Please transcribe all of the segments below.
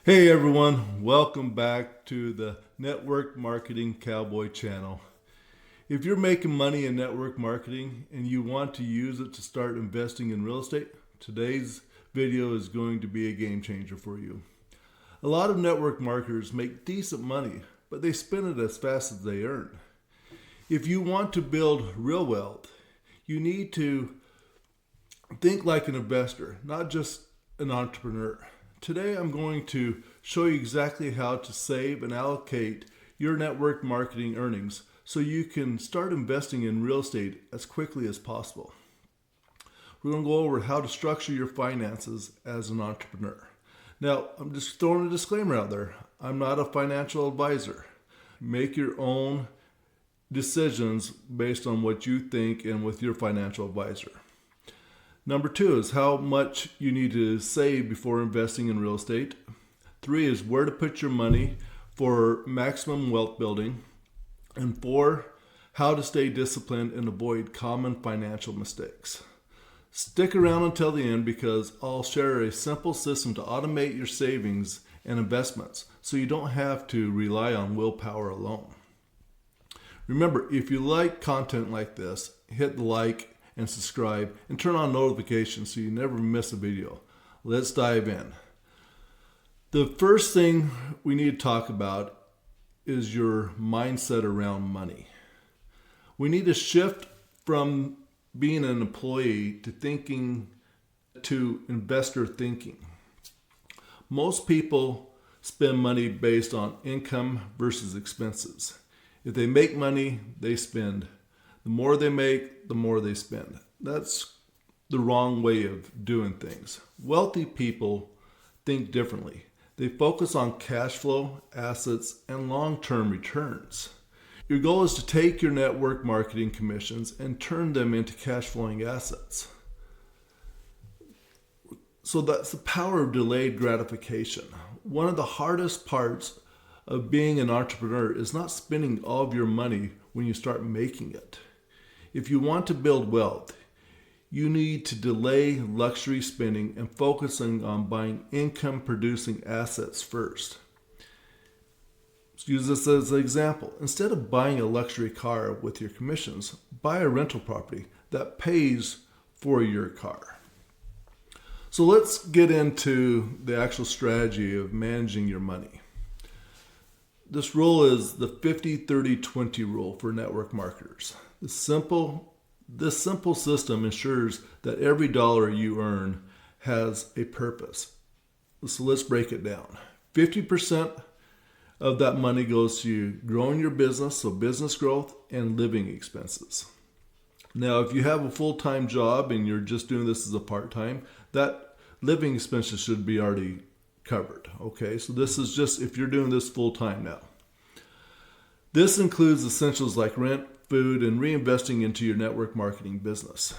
Hey everyone, welcome back to the Network Marketing Cowboy channel. If you're making money in network marketing and you want to use it to start investing in real estate, today's video is going to be a game changer for you. A lot of network marketers make decent money, but they spend it as fast as they earn. If you want to build real wealth, you need to think like an investor, not just an entrepreneur. Today I'm going to show you exactly how to save and allocate your network marketing earnings so you can start investing in real estate as quickly as possible. We're going to go over how to structure your finances as an entrepreneur. Now, I'm just throwing a disclaimer out there. I'm not a financial advisor. Make your own decisions based on what you think and with your financial advisor. Number 2 is how much you need to save before investing in real estate. 3 is where to put your money for maximum wealth building. And 4, how to stay disciplined and avoid common financial mistakes. Stick around until the end because I'll share a simple system to automate your savings and investments so you don't have to rely on willpower alone. Remember, if you like content like this, hit the like and subscribe, and turn on notifications so you never miss a video. Let's dive in. The first thing we need to talk about is your mindset around money. We need to shift from being an employee to investor thinking. Most people spend money based on income versus expenses. If they make money, they spend. The more they make, the more they spend. That's the wrong way of doing things. Wealthy people think differently. They focus on cash flow, assets, and long-term returns. Your goal is to take your network marketing commissions and turn them into cash flowing assets. So that's the power of delayed gratification. One of the hardest parts of being an entrepreneur is not spending all of your money when you start making it. If you want to build wealth, you need to delay luxury spending and focusing on buying income-producing assets first. Let's use this as an example. Instead of buying a luxury car with your commissions, buy a rental property that pays for your car. So let's get into the actual strategy of managing your money. This rule is the 50-30-20 rule for network marketers. This simple system ensures that every dollar you earn has a purpose. So let's break it down. 50% of that money goes to growing your business, so business growth and living expenses. Now, if you have a full-time job and you're just doing this as a part-time, that living expenses should be already covered. Okay, so this is just if you're doing this full-time now. This includes essentials like rent, food, and reinvesting into your network marketing business.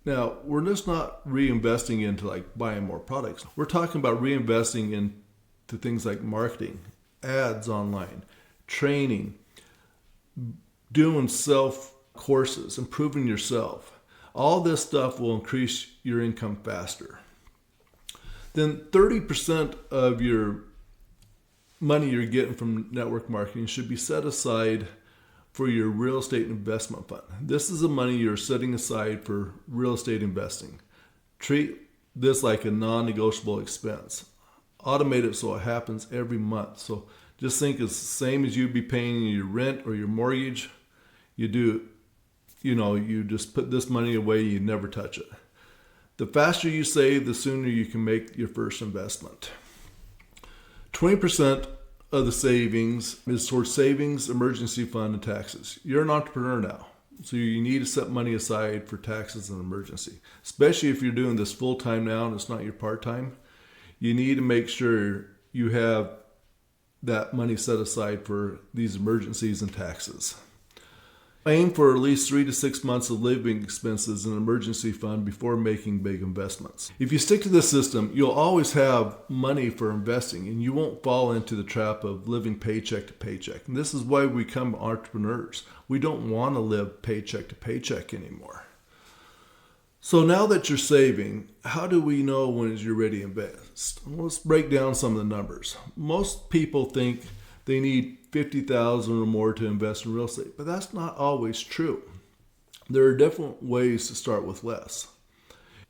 Now, we're just not reinvesting into like buying more products. We're talking about reinvesting into things like marketing, ads online, training, doing self courses, improving yourself. All this stuff will increase your income faster. Then 30% of your money you're getting from network marketing should be set aside for your real estate investment fund. This is the money you're setting aside for real estate investing. Treat this like a non-negotiable expense. Automate it so it happens every month. So just think it's the same as you'd be paying your rent or your mortgage. You just put this money away, you never touch it. The faster you save, the sooner you can make your first investment. 20% of the savings is towards savings, emergency fund, and taxes. You're an entrepreneur now, so you need to set money aside for taxes and emergency. Especially if you're doing this full-time now and it's not your part-time, you need to make sure you have that money set aside for these emergencies and taxes. Aim for at least 3 to 6 months of living expenses in an emergency fund before making big investments. If you stick to this system, you'll always have money for investing and you won't fall into the trap of living paycheck to paycheck. And this is why we become entrepreneurs. We don't want to live paycheck to paycheck anymore. So now that you're saving, how do we know when you're ready to invest? Well, let's break down some of the numbers. Most people think they need $50,000 or more to invest in real estate, but that's not always true. There are different ways to start with less.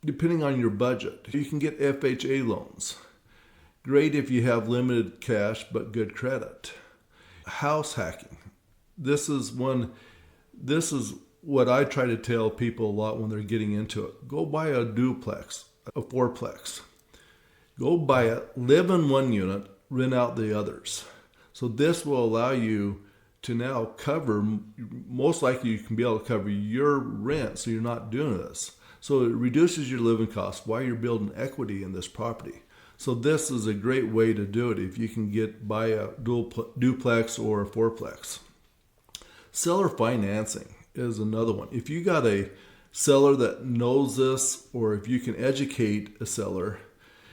Depending on your budget, you can get FHA loans. Great if you have limited cash but good credit. House hacking. This is what I try to tell people a lot when they're getting into it. Go buy a duplex, a fourplex. Go buy it, live in one unit, rent out the others. So this will allow you to now cover, most likely you can be able to cover your rent, so you're not doing this. So it reduces your living costs while you're building equity in this property. So this is a great way to do it if you can buy a duplex or a fourplex. Seller financing is another one. If you got a seller that knows this, or if you can educate a seller,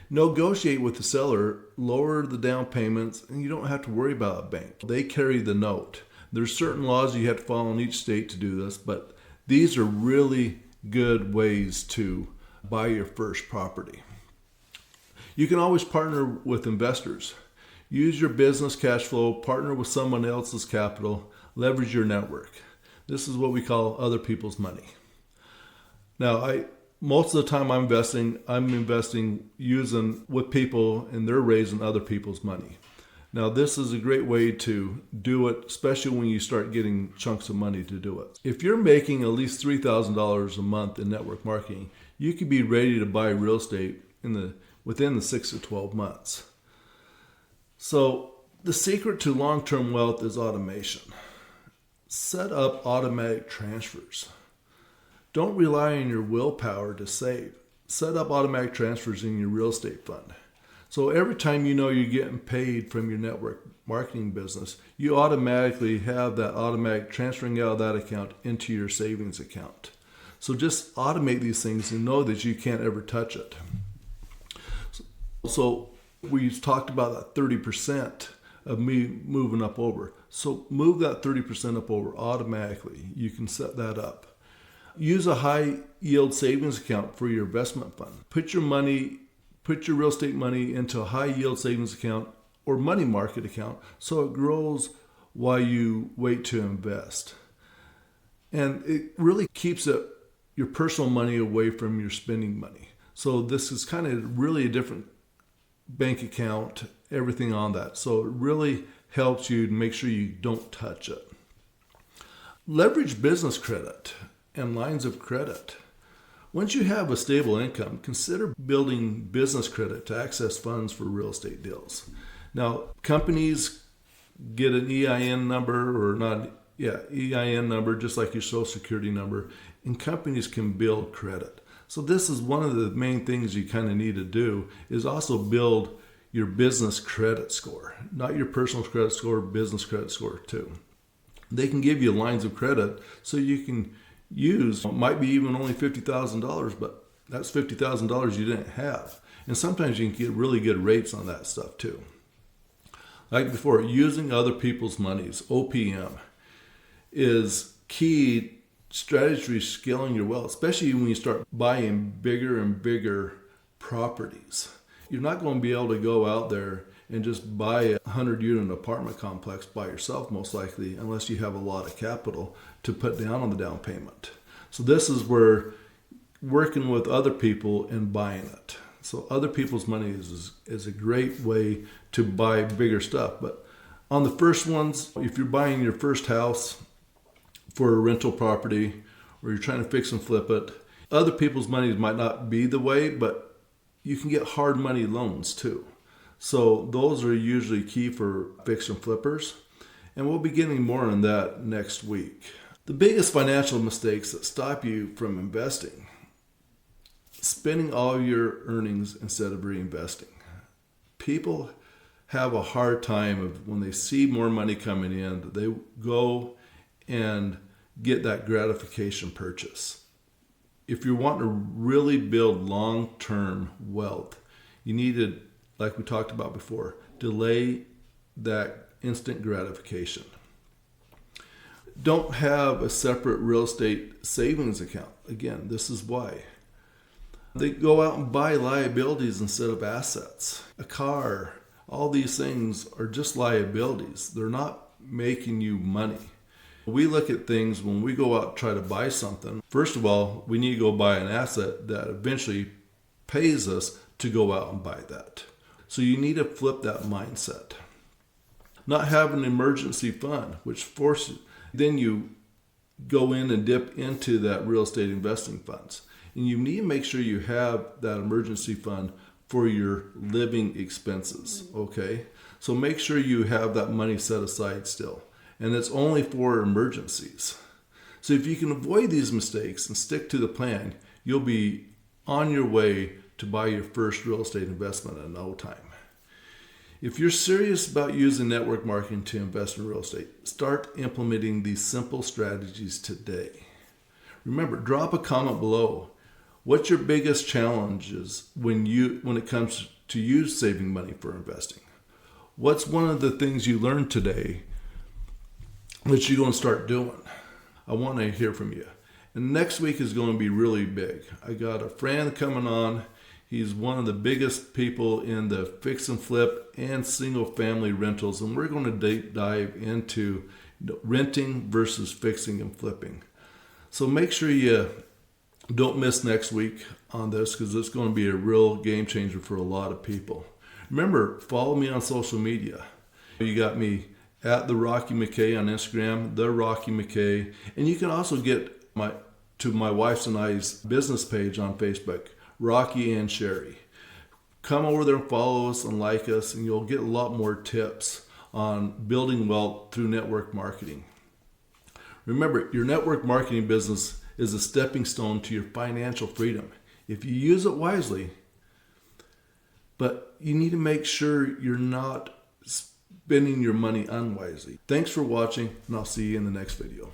negotiate with the seller, lower the down payments, and you don't have to worry about a bank. They carry the note. There's certain laws you have to follow in each state to do this, but these are really good ways to buy your first property. You can always partner with investors. Use your business cash flow, partner with someone else's capital, leverage your network. This is what we call other people's money. Now, most of the time I'm investing using with people, and they're raising other people's money. Now, this is a great way to do it, especially when you start getting chunks of money to do it. If you're making at least $3,000 a month in network marketing, you could be ready to buy real estate within the 6 to 12 months. So the secret to long-term wealth is automation. Set up automatic transfers. Don't rely on your willpower to save. Set up automatic transfers in your real estate fund. So every time you know you're getting paid from your network marketing business, you automatically have that automatic transferring out of that account into your savings account. So just automate these things and know that you can't ever touch it. So we talked about that 30% of me moving up over. So move that 30% up over automatically. You can set that up. Use a high yield savings account for your investment fund. Put your real estate money into a high yield savings account or money market account so it grows while you wait to invest. And it really keeps your personal money away from your spending money. So this is kind of really a different bank account, everything on that. So it really helps you to make sure you don't touch it. Leverage business credit and lines of credit. Once you have a stable income, consider building business credit to access funds for real estate deals. Now, companies get an EIN number EIN number, just like your social security number, and companies can build credit. So this is one of the main things you kind of need to do, is also build your business credit score, not your personal credit score, business credit score too. They can give you lines of credit so you can use, might be even only $50,000, but that's $50,000 you didn't have. And sometimes you can get really good rates on that stuff too. Like before, using other people's monies, OPM, is key strategy scaling your wealth, especially when you start buying bigger and bigger properties. You're not going to be able to go out there and just buy a 100-unit apartment complex by yourself, most likely, unless you have a lot of capital to put down on the down payment. So this is where working with other people and buying it. So other people's money is a great way to buy bigger stuff. But on the first ones, if you're buying your first house for a rental property, or you're trying to fix and flip it, other people's money might not be the way, but you can get hard money loans too. So those are usually key for fix and flippers. And we'll be getting more on that next week. The biggest financial mistakes that stop you from investing: spending all your earnings instead of reinvesting. People have a hard time of when they see more money coming in, they go and get that gratification purchase. If you want to really build long-term wealth, you need to, like we talked about before, delay that instant gratification. Don't have a separate real estate savings account. Again, this is why. They go out and buy liabilities instead of assets. A car, all these things are just liabilities. They're not making you money. We look at things when we go out and try to buy something. First of all, we need to go buy an asset that eventually pays us to go out and buy that. So you need to flip that mindset. Not have an emergency fund, which forces, then you go in and dip into that real estate investing funds. And you need to make sure you have that emergency fund for your living expenses, okay? So make sure you have that money set aside still. And it's only for emergencies. So if you can avoid these mistakes and stick to the plan, you'll be on your way to buy your first real estate investment in no time. If you're serious about using network marketing to invest in real estate, start implementing these simple strategies today. Remember, drop a comment below. What's your biggest challenges when it comes to you saving money for investing? What's one of the things you learned today that you're going to start doing? I want to hear from you. And next week is going to be really big. I got a friend coming on. He's one of the biggest people in the fix and flip and single family rentals. And we're going to deep dive into renting versus fixing and flipping. So make sure you don't miss next week on this, because it's going to be a real game changer for a lot of people. Remember, follow me on social media. You got me at the Rocky McKay on Instagram, the Rocky McKay, and you can also get to my wife's and I's business page on Facebook, Rocky and Sherry. Come over there and follow us and like us, and you'll get a lot more tips on building wealth through network marketing. Remember, your network marketing business is a stepping stone to your financial freedom if you use it wisely. But you need to make sure you're not spending your money unwisely. Thanks for watching, and I'll see you in the next video.